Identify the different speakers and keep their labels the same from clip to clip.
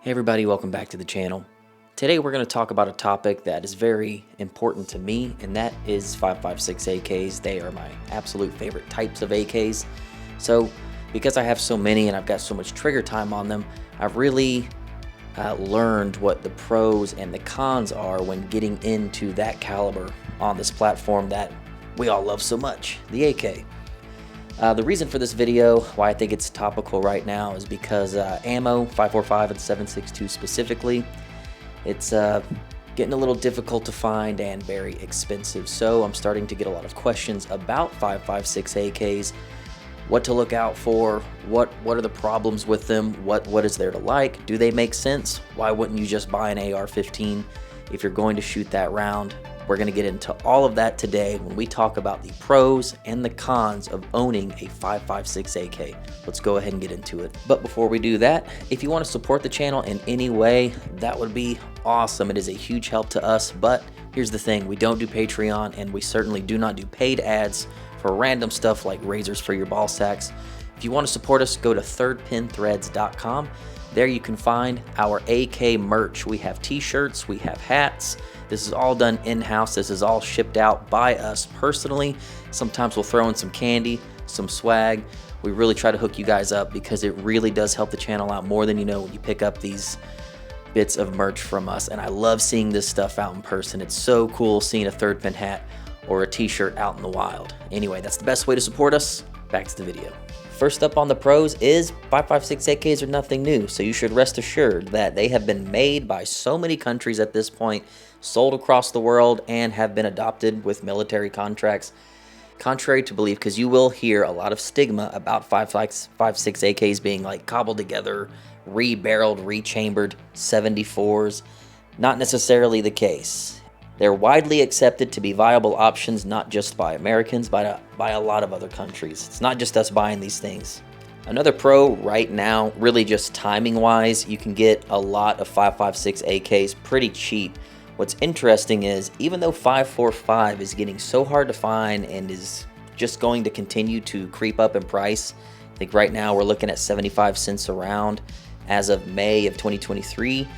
Speaker 1: Hey everybody, welcome back to the channel. Today we're going to talk about a topic that is very important to me, and that is 5.56 AKs. They are my absolute favorite types of AKs. So because I have so many and I've got so much trigger time on them, I've really learned what the pros and the cons are when getting into that caliber on this platform that we all love so much, the AK. The reason for this video, why I think it's topical right now, is because ammo, 5.45 and 7.62 specifically, it's getting a little difficult to find and very expensive. So I'm starting to get a lot of questions about 5.56 AKs, what to look out for, what are the problems with them, what is there to like, do they make sense, why wouldn't you just buy an AR-15 if you're going to shoot that round. We're going to get into all of that today when we talk about the pros and the cons of owning a 5.56 AK. Let's go ahead and get into it. But before we do that, if you want to support the channel in any way, that would be awesome. It is a huge help to us, but here's the thing. We don't do Patreon, and we certainly do not do paid ads for random stuff like razors for your ball sacks. If you want to support us, go to thirdpinthreads.com. There you can find our AK merch. We have t-shirts, we have hats. This is all done in-house. This is all shipped out by us personally. Sometimes we'll throw in some candy, some swag. We really try to hook you guys up because it really does help the channel out more than you know when you pick up these bits of merch from us. And I love seeing this stuff out in person. It's so cool seeing a Third Pin hat or a t-shirt out in the wild. Anyway, that's the best way to support us. Back to the video. First up on the pros is 5.56 AKs are nothing new, so you should rest assured that they have been made by so many countries at this point, sold across the world, and have been adopted with military contracts. Contrary to belief, because you will hear a lot of stigma about 5.56 AKs being like cobbled together, re-barreled, re-chambered 74s. Not necessarily the case. They're widely accepted to be viable options, not just by Americans, but by a lot of other countries. It's not just us buying these things. Another pro right now, really just timing-wise, you can get a lot of 5.56 AKs pretty cheap. What's interesting is, even though 5.45 is getting so hard to find and is just going to continue to creep up in price, I think right now we're looking at 75 cents a round as of May of 2023.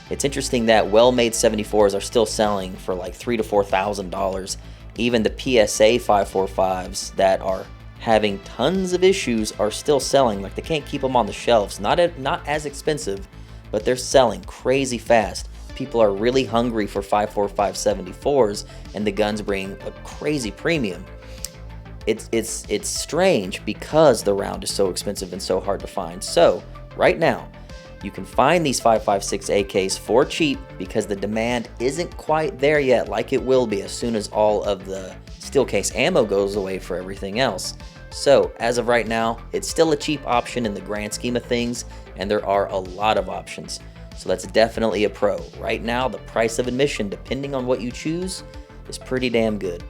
Speaker 1: It's interesting that well-made 74s are still selling for like $3,000 to $4,000. Even the PSA 5.45s that are having tons of issues are still selling. Like, they can't keep them on the shelves. Not as expensive, but they're selling crazy fast. People are really hungry for 5.45 74s, and the guns bring a crazy premium. It's strange because the round is so expensive and so hard to find. So right now, you can find these 5.56 AKs for cheap because the demand isn't quite there yet, like it will be as soon as all of the steel case ammo goes away for everything else. So as of right now, it's still a cheap option in the grand scheme of things, and there are a lot of options. So that's definitely a pro. Right now, the price of admission, depending on what you choose, is pretty damn good.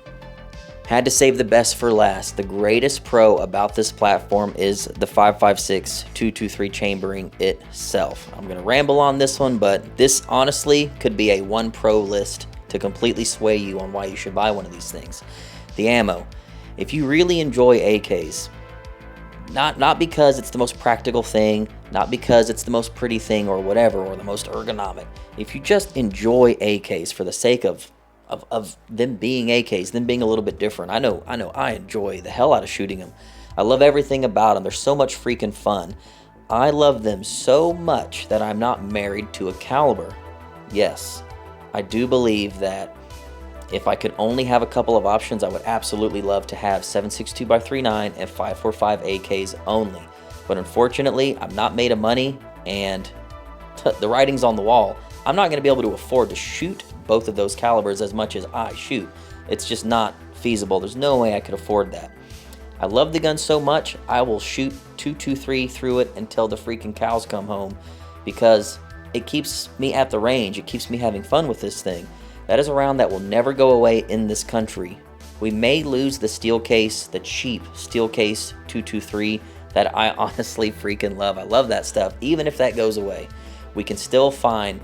Speaker 1: Had to save the best for last. The greatest pro about this platform is the 5.56 223 chambering itself. I'm going to ramble on this one, but this honestly could be a one pro list to completely sway you on why you should buy one of these things. The ammo. If you really enjoy AKs, not because it's the most practical thing, not because it's the most pretty thing or whatever, or the most ergonomic. If you just enjoy AKs for the sake of them being AKs, them being a little bit different. I know I enjoy the hell out of shooting them. I love everything about them. They're so much freaking fun. I love them so much that I'm not married to a caliber. Yes, I do believe that if I could only have a couple of options, I would absolutely love to have 7.62 by 3.9 and 5.45 AKs only. But unfortunately, I'm not made of money, and the writing's on the wall. I'm not going to be able to afford to shoot both of those calibers as much as I shoot. It's just not feasible. There's no way I could afford that. I love the gun so much, I will shoot 223 through it until the freaking cows come home, because it keeps me at the range. It keeps me having fun with this thing. That is a round that will never go away in this country. We may lose the steel case, the cheap steel case 223 that I honestly freaking love. I love that stuff. Even if that goes away, we can still find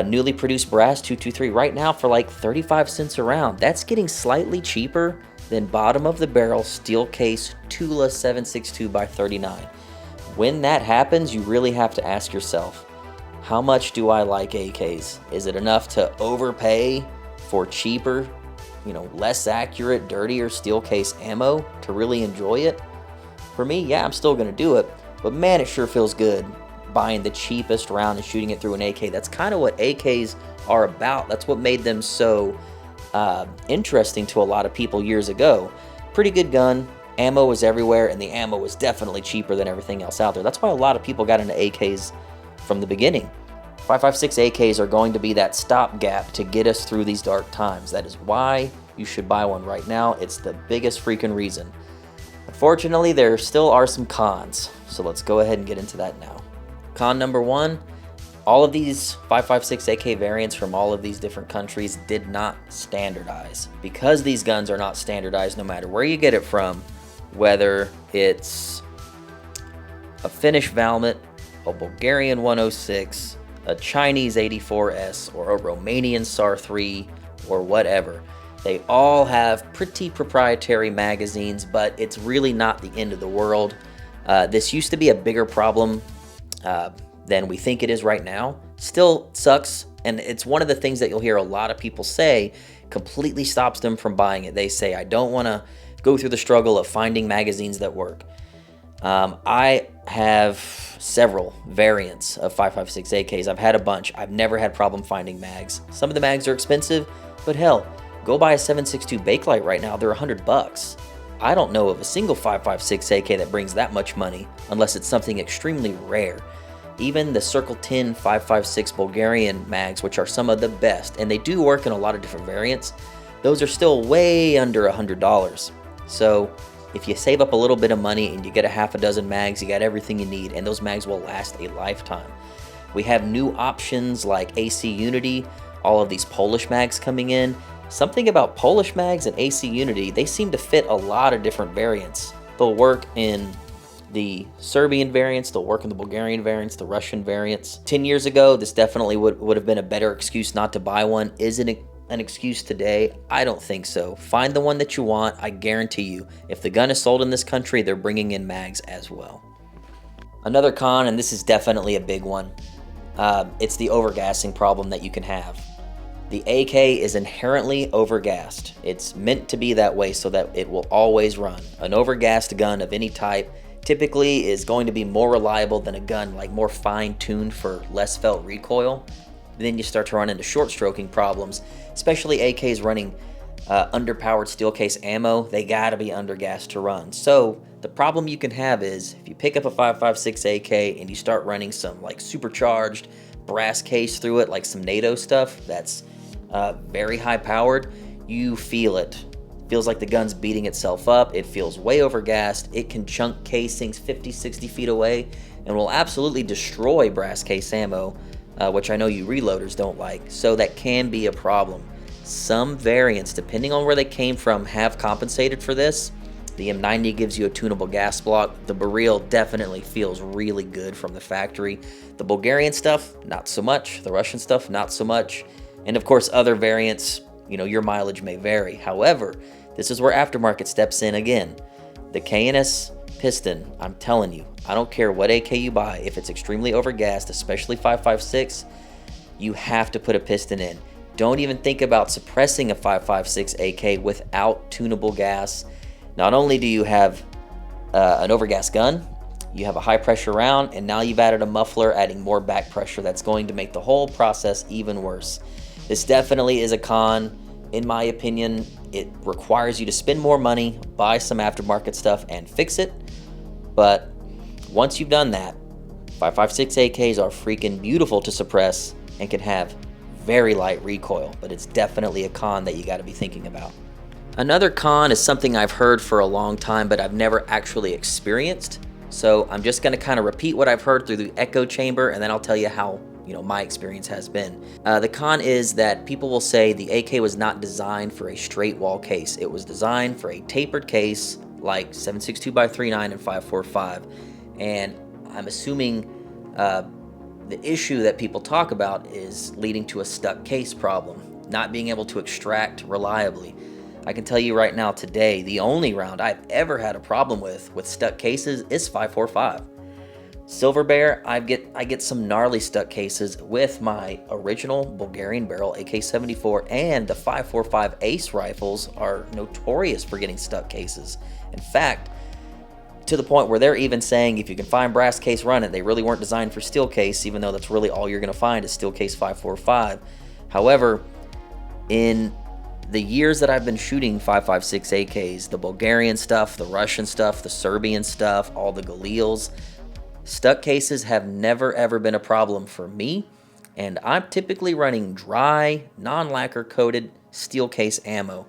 Speaker 1: newly produced brass 223 right now for like 35 cents a round. That's getting slightly cheaper than bottom of the barrel steel case Tula 7.62 by 39. When that happens, you really have to ask yourself, How much do I like AKs? Is it enough to overpay for cheaper, less accurate, dirtier steel case ammo to really enjoy it? For me, yeah, I'm still gonna do it, but man, it sure feels good buying the cheapest round and shooting it through an AK. That's kind of what AKs are about. That's what made them so interesting to a lot of people years ago. Pretty good gun, ammo was everywhere, and the ammo was definitely cheaper than everything else out there. That's why a lot of people got into AKs from the beginning. 5.56 AKs are going to be that stopgap to get us through these dark times. That is why you should buy one right now. It's the biggest freaking reason. Unfortunately, there still are some cons, so let's go ahead and get into that now. Con number one, all of these 5.56 AK variants from all of these different countries did not standardize. Because these guns are not standardized, no matter where you get it from, whether it's a Finnish Valmet, a Bulgarian 106, a Chinese 84S, or a Romanian SAR 3, or whatever, they all have pretty proprietary magazines, but it's really not the end of the world. This used to be a bigger problem than we think it is right now. Still sucks, and it's one of the things that you'll hear a lot of people say completely stops them from buying it. They say, I don't want to go through the struggle of finding magazines that work. I have several variants of 5.56 AKs. I've had a bunch. I've never had problem finding mags. Some of the mags are expensive, but hell, go buy a 7.62 Bakelite right now. They're $100. I don't know of a single 5.56 AK that brings that much money unless it's something extremely rare. Even the Circle 10 5.56 Bulgarian mags, which are some of the best, and they do work in a lot of different variants, those are still way under $100. So if you save up a little bit of money and you get a half a dozen mags, you got everything you need, and those mags will last a lifetime. We have new options like AC Unity, all of these Polish mags coming in. Something about Polish mags and AC Unity, they seem to fit a lot of different variants. They'll work in the Serbian variants, they'll work in the Bulgarian variants, the Russian variants. 10 years ago, this definitely would have been a better excuse not to buy one. Is it an excuse today? I don't think so. Find the one that you want. I guarantee you, if the gun is sold in this country, they're bringing in mags as well. Another con, and this is definitely a big one, it's the overgassing problem that you can have. The AK is inherently overgassed. It's meant to be that way so that it will always run. An overgassed gun of any type typically is going to be more reliable than a gun like more fine-tuned for less felt recoil. Then you start to run into short stroking problems, especially AKs running underpowered steel case ammo. They gotta be undergassed to run. So the problem you can have is if you pick up a 5.56 AK and you start running some like supercharged brass case through it, like some NATO stuff that's very high powered, you feel it. Feels like the gun's beating itself up. It feels way overgassed. It can chunk casings 50, 60 feet away and will absolutely destroy brass case ammo, which I know you reloaders don't like. So that can be a problem. Some variants, depending on where they came from, have compensated for this. The M90 gives you a tunable gas block. The Beryl definitely feels really good from the factory. The Bulgarian stuff, not so much. The Russian stuff, not so much. And of course, other variants, your mileage may vary. However, this is where aftermarket steps in again. The K&S piston, I'm telling you, I don't care what AK you buy, if it's extremely overgassed, especially 5.56, you have to put a piston in. Don't even think about suppressing a 5.56 AK without tunable gas. Not only do you have an overgas gun, you have a high pressure round, and now you've added a muffler, adding more back pressure. That's going to make the whole process even worse. This definitely is a con. In my opinion, it requires you to spend more money, buy some aftermarket stuff, and fix it. But once you've done that, 5.56 AKs are freaking beautiful to suppress and can have very light recoil, but it's definitely a con that you got to be thinking about. Another con is something I've heard for a long time, but I've never actually experienced. So I'm just going to kind of repeat what I've heard through the echo chamber, and then I'll tell you how my experience has been. The con is that people will say the AK was not designed for a straight wall case. It was designed for a tapered case like 7.62x39 and 5.45. And I'm assuming the issue that people talk about is leading to a stuck case problem, not being able to extract reliably. I can tell you right now today, the only round I've ever had a problem with stuck cases is 5.45. Silver Bear, I get some gnarly stuck cases with my original Bulgarian barrel AK-74, and the 5.45 Ace rifles are notorious for getting stuck cases. In fact, to the point where they're even saying if you can find brass case, run it. They really weren't designed for steel case, even though that's really all you're going to find is steel case 5.45. However, in the years that I've been shooting 5.56 AKs, the Bulgarian stuff, the Russian stuff, the Serbian stuff, all the Galils, stuck cases have never ever been a problem for me, and I'm typically running dry, non-lacquer coated steel case ammo.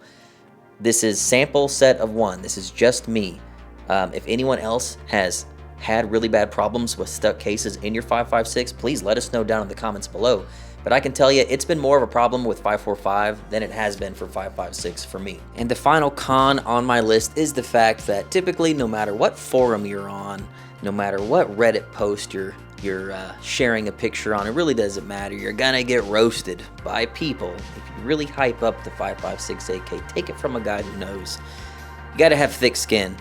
Speaker 1: This is sample set of one. This is just me. If anyone else has had really bad problems with stuck cases in your 5.56, please let us know down in the comments below. But I can tell you, it's been more of a problem with 5.45 than it has been for 5.56 for me. And the final con on my list is the fact that typically, no matter what forum you're on, no matter what Reddit post you're sharing a picture on, it really doesn't matter. You're gonna get roasted by people. If you really hype up the 5.56 AK, take it from a guy who knows. You gotta have thick skin.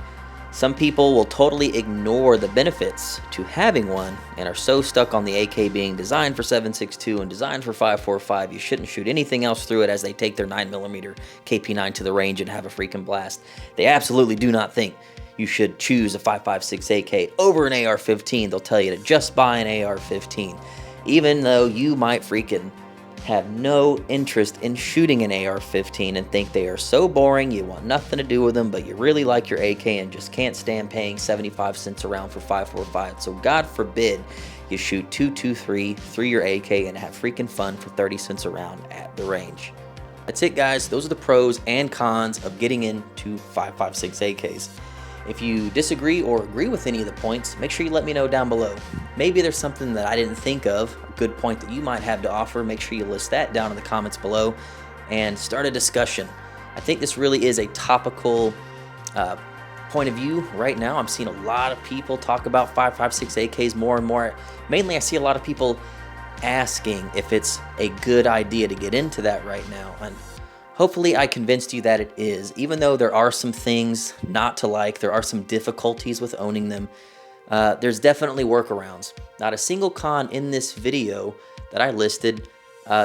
Speaker 1: Some people will totally ignore the benefits to having one and are so stuck on the AK being designed for 7.62 and designed for 5.45 you shouldn't shoot anything else through it as they take their 9mm KP9 to the range and have a freaking blast. They absolutely do not think you should choose a 5.56 AK over an AR-15. They'll tell you to just buy an AR-15, even though you might freaking have no interest in shooting an AR-15 and think they are so boring you want nothing to do with them, but you really like your AK and just can't stand paying 75 cents a round for 5.45. So God forbid you shoot 2.23 through your AK and have freaking fun for 30 cents a round at the range. That's it, guys. Those are the pros and cons of getting into 5.56 AKs. If you disagree or agree with any of the points, make sure you let me know down below. Maybe there's something that I didn't think of, a good point that you might have to offer. Make sure you list that down in the comments below and start a discussion. I think this really is a topical point of view right now. I'm seeing a lot of people talk about 5.56 AKs more and more. Mainly, I see a lot of people asking if it's a good idea to get into that right now. And hopefully I convinced you that it is. Even though there are some things not to like, there are some difficulties with owning them, there's definitely workarounds. Not a single con in this video that I listed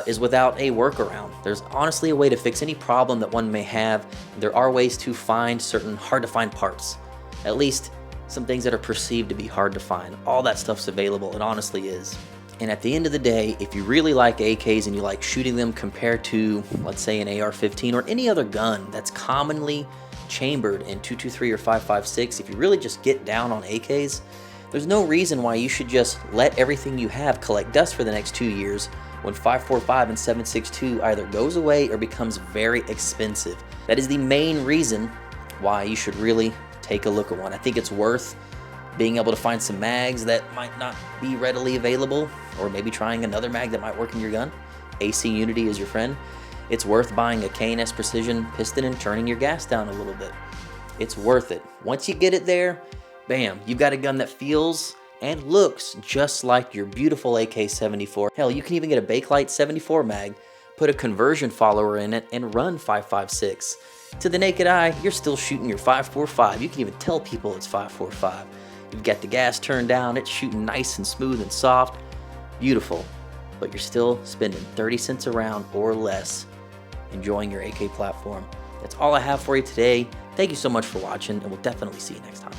Speaker 1: is without a workaround. There's honestly a way to fix any problem that one may have. There are ways to find certain hard to find parts. At least some things that are perceived to be hard to find. All that stuff's available, it honestly is. And at the end of the day, if you really like AKs and you like shooting them compared to, let's say, an AR-15 or any other gun that's commonly chambered in 2.23 or 5.56, if you really just get down on AKs, there's no reason why you should just let everything you have collect dust for the next 2 years when 5.45 and 7.62 either goes away or becomes very expensive. That is the main reason why you should really take a look at one. I think it's worth being able to find some mags that might not be readily available, or maybe trying another mag that might work in your gun. AC Unity is your friend. It's worth buying a K&S Precision piston and turning your gas down a little bit. It's worth it. Once you get it there, bam, you've got a gun that feels and looks just like your beautiful AK-74. Hell, you can even get a Bakelite 74 mag, put a conversion follower in it, and run 5.56. To the naked eye, you're still shooting your 5.45. You can even tell people it's 5.45. You've got the gas turned down, it's shooting nice and smooth and soft. Beautiful. But you're still spending 30 cents a round or less enjoying your AK platform. That's all I have for you today. Thank you so much for watching, and we'll definitely see you next time.